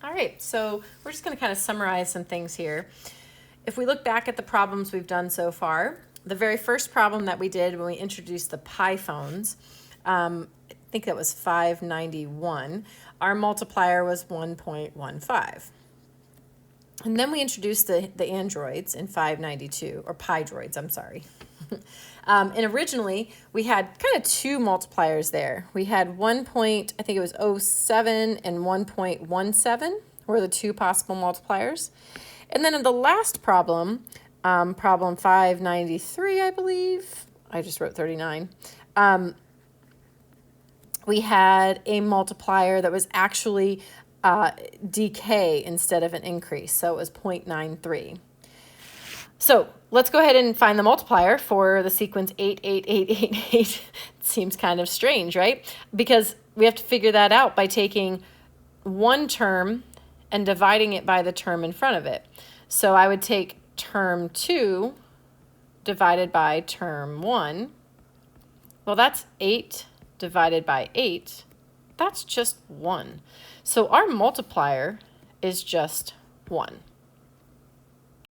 All right, so we're just going to kind of summarize some things here. If we look back at the problems we've done so far, the very first problem that we did when we introduced the pi phones, I think that was 591, our multiplier was 1.15. And then we introduced the androids in 592, or pi droids, I'm sorry. And originally we had kind of two multipliers there. We had I think it was 07 and 1.17 were the two possible multipliers. And then in the last problem, problem 593, I believe, I just wrote 39, we had a multiplier that was actually decay instead of an increase, so it was 0.93. So let's go ahead and find the multiplier for the sequence 88888. It seems kind of strange, right? Because we have to figure that out by taking one term and dividing it by the term in front of it. So I would take term 2 divided by term 1. Well, that's 8 divided by 8. That's just 1. So our multiplier is just 1.